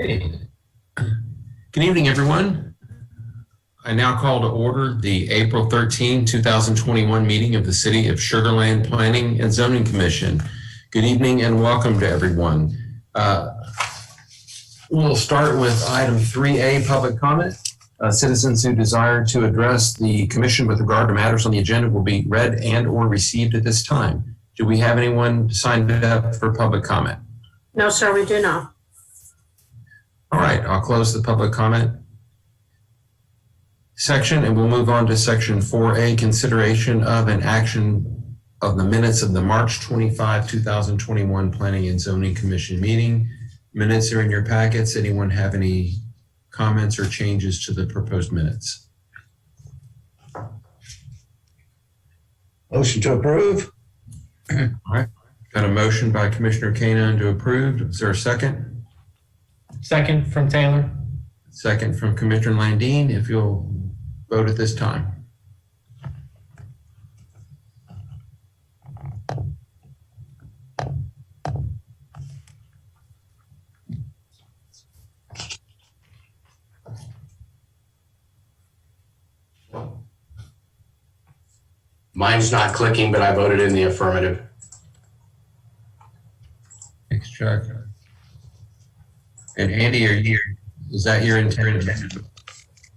Hey, good evening, everyone. I now call to order the April 13, 2021 meeting of the City of Sugar Land Planning and Zoning Commission. Good evening and welcome to everyone. We'll start with item 3A, public comment. Citizens who desire to address the commission with regard to matters on the agenda will be read and or received at this time. Do we have anyone signed up for public comment? No, sir, we do not. All right, I'll close the public comment section and we'll move on to section 4A, consideration of an action of the minutes of the March 25, 2021 Planning and Zoning Commission meeting. Minutes are in your packets. Anyone have any comments or changes to the proposed minutes? Motion to approve. All right, got a motion by Commissioner Canaan to approve. Is there a second? Second from Taylor. Second from Commissioner Landine, if you'll vote at this time. Mine's not clicking, but I voted in the affirmative. Thanks, Chuck. And Andy, is that your intent?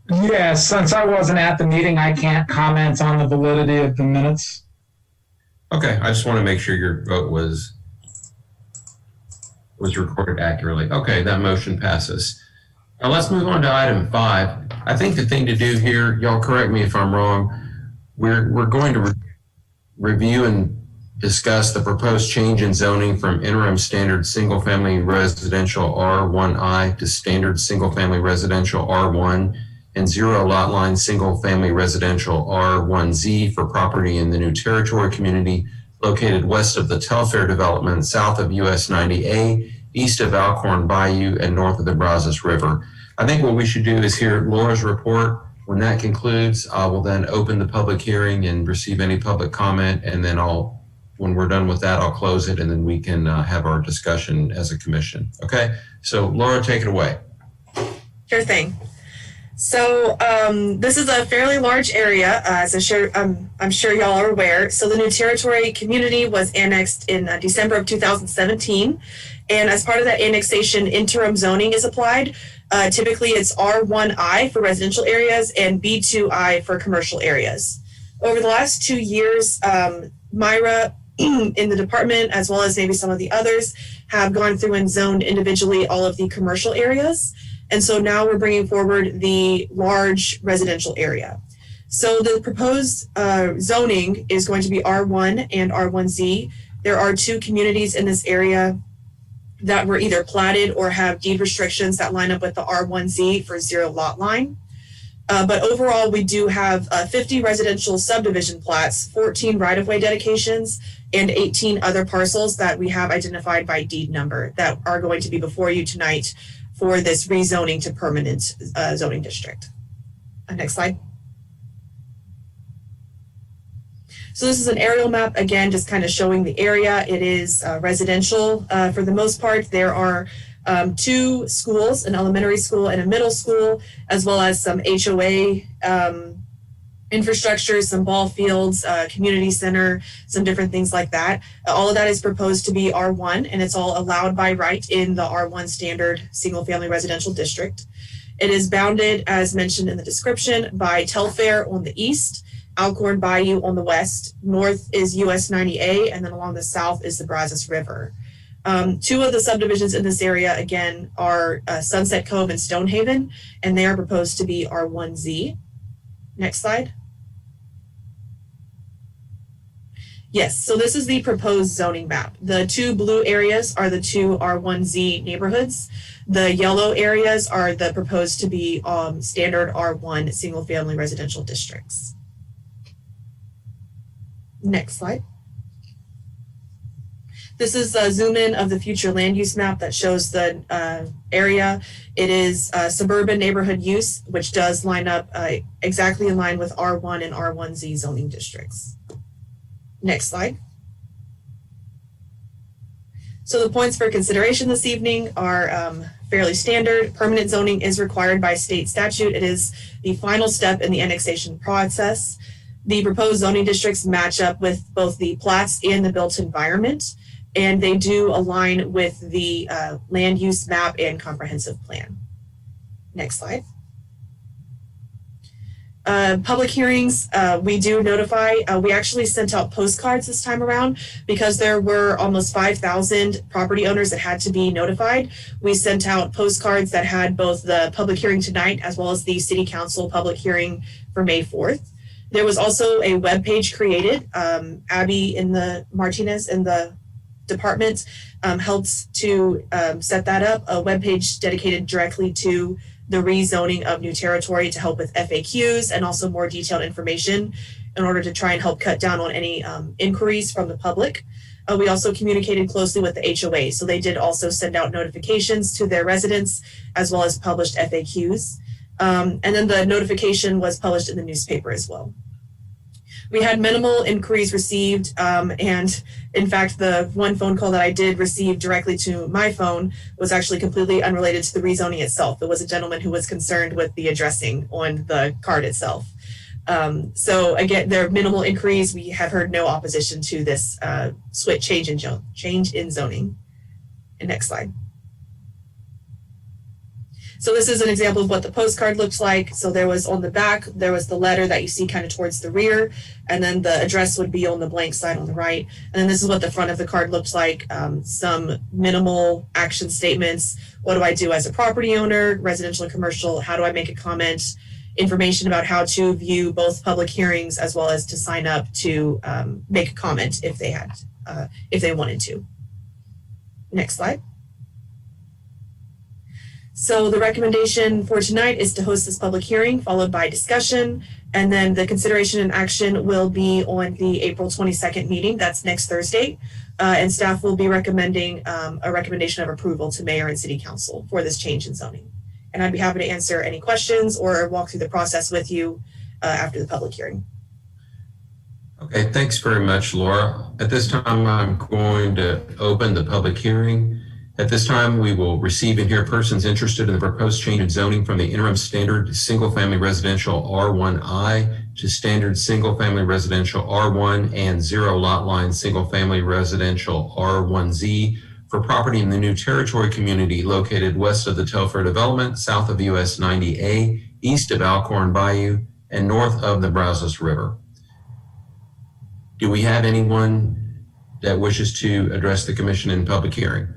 Yes, since I wasn't at the meeting, I can't comment on the validity of the minutes. Okay, I just want to make sure your vote was recorded accurately. Okay, that motion passes. Now let's move on to item 5. I think the thing to do here, y'all correct me if I'm wrong, we're going to review and discuss the proposed change in zoning from interim standard single-family residential R1I to standard single-family residential R1 and zero lot line single-family residential R1Z for property in the New Territory community located west of the Telfair development, south of US 90A, east of Alcorn Bayou, and north of the Brazos River. I think what we should do is hear Laura's report. When that concludes, I will then open the public hearing and receive any public comment, and then when we're done with that, I'll close it and then we can have our discussion as a commission. Okay, so Laura, take it away. Sure thing. So this is a fairly large area, as I'm sure y'all are aware. So the New Territory community was annexed in December of 2017. And as part of that annexation, interim zoning is applied. Typically it's R1I for residential areas and B2I for commercial areas. Over the last 2 years, Myra in the department, as well as maybe some of the others, have gone through and zoned individually all of the commercial areas. And so now we're bringing forward the large residential area. So the proposed zoning is going to be R1 and R1Z. There are 2 communities in this area that were either platted or have deed restrictions that line up with the R1Z for zero lot line. But overall, we do have 50 residential subdivision plats, 14 right-of-way dedications, and 18 other parcels that we have identified by deed number that are going to be before you tonight for this rezoning to permanent zoning district. Next slide. So this is an aerial map, again, just kind of showing the area. It is residential for the most part. There are 2 schools, an elementary school and a middle school, as well as some HOA infrastructure, some ball fields, community center, some different things like that. All of that is proposed to be R1, and it's all allowed by right in the R1 standard single family residential district. It is bounded, as mentioned in the description, by Telfair on the east, Alcorn Bayou on the west, north is US 90A, and then along the south is the Brazos River. 2 of the subdivisions in this area, again, are Sunset Cove and Stonehaven, and they are proposed to be R1Z. Next slide. Yes, so this is the proposed zoning map. The 2 blue areas are the 2 R1Z neighborhoods. The yellow areas are the proposed to be standard R1 single family residential districts. Next slide. This is a zoom in of the future land use map that shows the area. It is suburban neighborhood use, which does line up exactly in line with R1 and R1Z zoning districts. Next slide. So the points for consideration this evening are fairly standard. Permanent zoning is required by state statute. It is the final step in the annexation process. The proposed zoning districts match up with both the plats and the built environment, and they do align with the land use map and comprehensive plan. Next slide. Public hearings, we do notify. We actually sent out postcards this time around because there were almost 5,000 property owners that had to be notified. We sent out postcards that had both the public hearing tonight as well as the city council public hearing for May 4th. There was also a web page created. Abby Martinez in the department helped to set that up, a web page dedicated directly to the rezoning of new territory to help with FAQs and also more detailed information in order to try and help cut down on any inquiries from the public. We also communicated closely with the HOA, so they did also send out notifications to their residents as well as published FAQs. And then the notification was published in the newspaper as well. We had minimal inquiries received, and in fact, the one phone call that I did receive directly to my phone was actually completely unrelated to the rezoning itself. It was a gentleman who was concerned with the addressing on the card itself. So again, there are minimal inquiries. We have heard no opposition to this change in zoning. And next slide. So this is an example of what the postcard looks like. So there was on the back, there was the letter that you see kind of towards the rear, and then the address would be on the blank side on the right. And then this is what the front of the card looks like. Some minimal action statements. What do I do as a property owner, residential and commercial? How do I make a comment? Information about how to view both public hearings as well as to sign up to make a comment if they wanted to. Next slide. So the recommendation for tonight is to host this public hearing followed by discussion, and then the consideration and action will be on the April 22nd meeting. That's next Thursday. And staff will be recommending a recommendation of approval to mayor and city council for this change in zoning. And I'd be happy to answer any questions or walk through the process with you after the public hearing. Okay, thanks very much, Laura. At this time, I'm going to open the public hearing. At this time, we will receive and hear persons interested in the proposed change in zoning from the interim standard single-family residential R1I to standard single-family residential R1 and zero lot line single-family residential R1Z for property in the new territory community located west of the Telfair development, south of US 90A, east of Alcorn Bayou, and north of the Brazos River. Do we have anyone that wishes to address the commission in public hearing?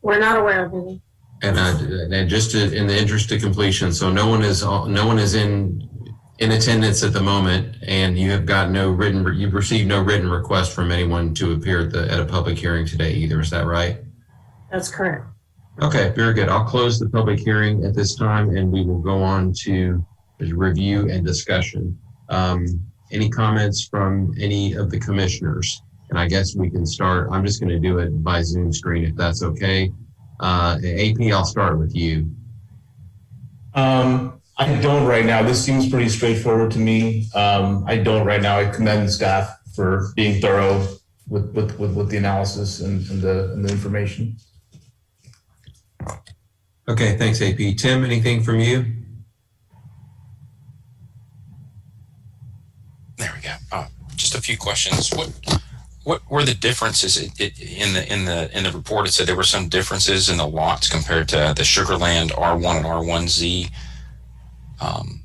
We're not aware of any. And just in the interest of completion, so no one is in attendance at the moment, and you've received no written request from anyone to appear at a public hearing today either. Is that right? That's correct. Okay, very good. I'll close the public hearing at this time, and we will go on to review and discussion. Any comments from any of the commissioners? And I guess we can start. I'm just going to do it by Zoom screen if that's okay. AP, I'll start with you. I don't right now. This seems pretty straightforward to me. I don't right now. I commend staff for being thorough with the analysis and the information. Okay, thanks, AP. Tim, anything from you? There we go. Just a few questions. What were the differences in the report? It said there were some differences in the lots compared to the Sugarland R1 and R1Z.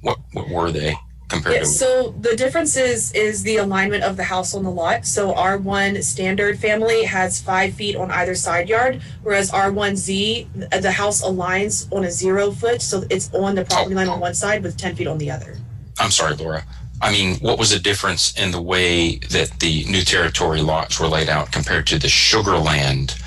What were they compared to? So the difference is the alignment of the house on the lot. So R1 standard family has 5 feet on either side yard, whereas R1Z, the house aligns on a 0 foot. So it's on the property line on one side with 10 feet on the other. I'm sorry, Laura. I mean, what was the difference in the way that the new territory lots were laid out compared to the Sugarland?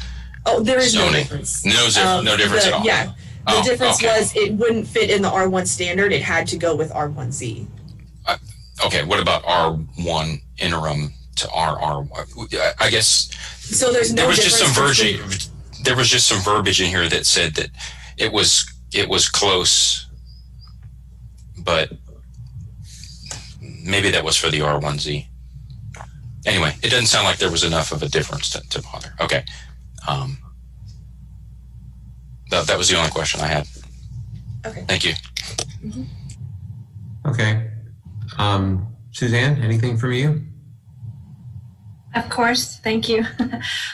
Oh, there is zoning? No difference. No difference at all? Yeah. The difference was it wouldn't fit in the R1 standard. It had to go with R1Z. Okay, what about R1 interim to RR1? I guess so there's no there was difference. Just some verbiage. There was just some verbiage in here that said that it was close, but maybe that was for the R1Z. Anyway, it doesn't sound like there was enough of a difference to bother. Okay. That was the only question I had. Okay. Thank you. Okay. Suzanne, anything from you? Of course, thank you.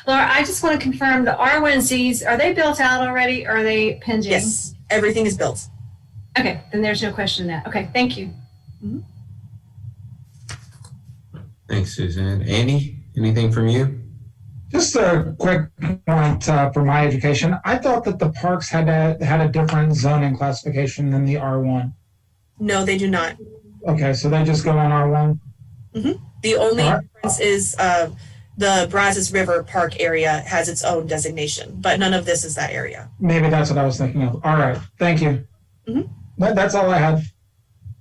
Laura, I just want to confirm the R1Zs, are they built out already or are they pending? Yes, everything is built. Okay, then there's no question in that. Okay, thank you. Thanks, Suzanne. Andy, anything from you? Just a quick point for my education. I thought that the parks had a different zoning classification than the R1. No, they do not. Okay, so they just go on R1. The only All right. difference is the Brazos River Park area has its own designation, but none of this is that area. Maybe that's what I was thinking of. All right, thank you. That's all I had.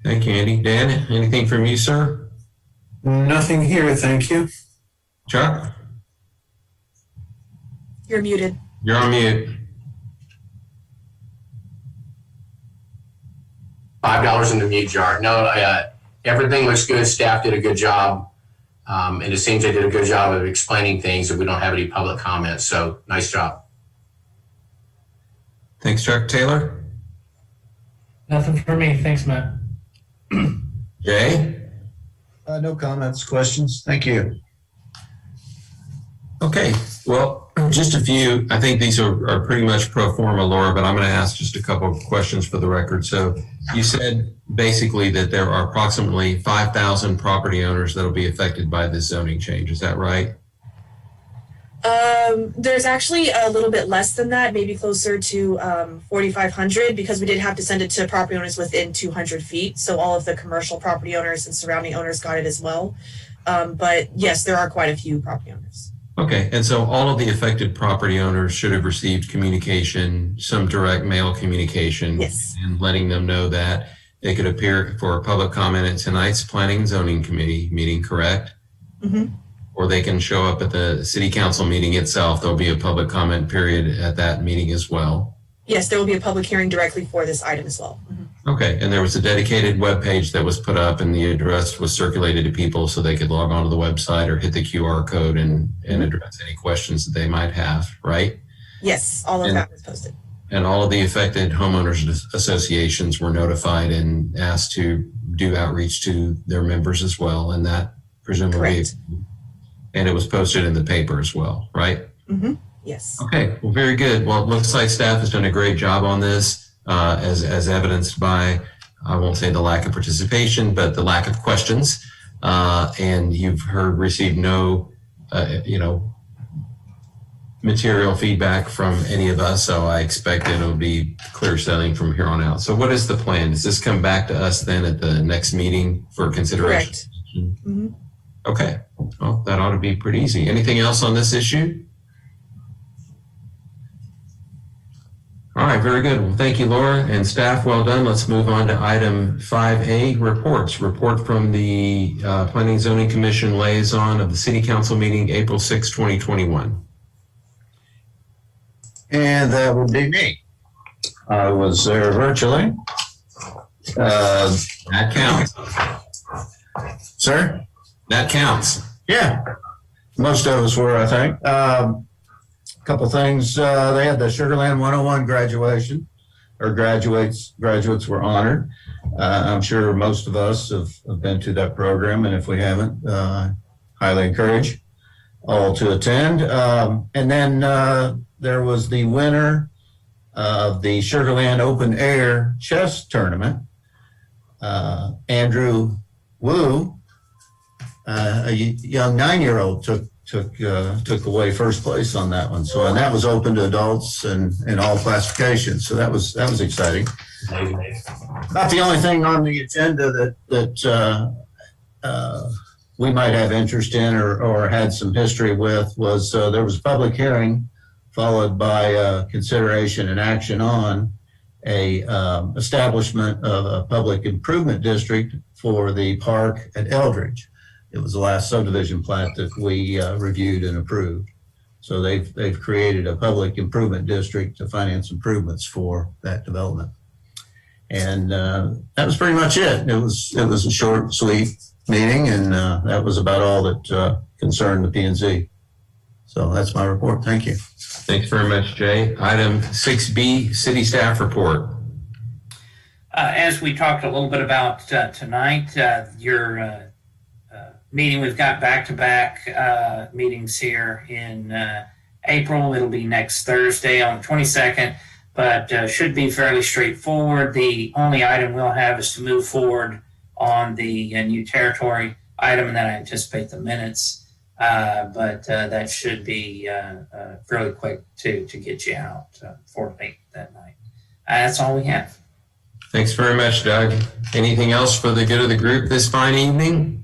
Thank you, Andy. Dan, anything from you, sir? Nothing here, thank you. Chuck, You're muted. you're on mute. $5 in the mute jar. No, everything looks good. Staff did a good job. And it seems they did a good job of explaining things, and we don't have any public comments. So nice job. Thanks, Chuck. Taylor? Nothing for me. Thanks, Matt. Jay? No comments, questions. Thank you. Okay, well, just a few. I think these are pretty much pro forma, Laura, but I'm going to ask just a couple of questions for the record. So you said basically that there are approximately 5,000 property owners that will be affected by this zoning change. Is that right? There's actually a little bit less than that, maybe closer to 4,500, because we did have to send it to property owners within 200 feet. So all of the commercial property owners and surrounding owners got it as well. But yes, there are quite a few property owners. Okay, and so all of the affected property owners should have received communication, some direct mail communication, Yes. and letting them know that they could appear for a public comment at tonight's Planning and Zoning Committee meeting, correct? Or they can show up at the City Council meeting itself. There'll be a public comment period at that meeting as well. Yes, there will be a public hearing directly for this item as well. Okay, and there was a dedicated webpage that was put up and the address was circulated to people so they could log onto the website or hit the QR code and address any questions that they might have, right? Yes, all of And- that was posted. And all of the affected homeowners associations were notified and asked to do outreach to their members as well. And that presumably, Correct. and it was posted in the paper as well, right? Yes. Okay, well, very good. Well, it looks like staff has done a great job on this, as evidenced by, I won't say the lack of participation, but the lack of questions. And you've received no, material feedback from any of us, so I expect it'll be clear sailing from here on out. So what is the plan? Does this come back to us then at the next meeting for consideration? Correct. Okay, well, that ought to be pretty easy. Anything else on this issue? All right, very good. Well, thank you, Laura and staff. Well done. Let's move on to item 5A, reports. Report from the Planning and Zoning Commission liaison of the City Council meeting, April 6, 2021. And that would be me. I was there virtually. That counts. Sir? That counts. Yeah, most of us were, I think. Couple things. They had the Sugarland 101 graduation, or graduates were honored. I'm sure most of us have been to that program, and if we haven't, highly encourage all to attend. And then there was the winner of the Sugarland Open Air Chess Tournament, Andrew Wu, a young 9-year-old took away first place on that one. So, and that was open to adults and in all classifications. So that was exciting. Not the only thing on the agenda that we might have interest in or had some history with was there was a public hearing followed by consideration and action on a establishment of a public improvement district for the park at Eldridge. It was the last subdivision plat that we reviewed and approved. So they've created a public improvement district to finance improvements for that development. And that was pretty much it. It was a short, sweet meeting, and that was about all that concern the P and Z. So that's my report. Thank you. Thanks very much, Jay. Item 6B, city staff report. As we talked a little bit about tonight, your meeting, we've got back-to-back meetings here in April. It'll be next Thursday on the 22nd, but should be fairly straightforward. The only item we'll have is to move forward on the new territory item, and then I anticipate the minutes. But that should be fairly quick to get you out for late that night. That's all we have. Thanks very much, Doug. Anything else for the good of the group this fine evening?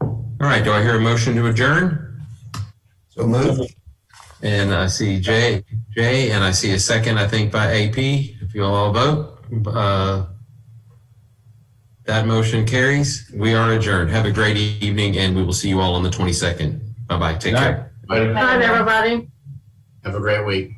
All right, do I hear a motion to adjourn? So move. And I see Jay, and I see a second, I think, by AP. If you'll all vote, that motion carries. We are adjourned. Have a great evening, and we will see you all on the 22nd. Bye-bye. Take care. Bye. Bye, everybody. Have a great week.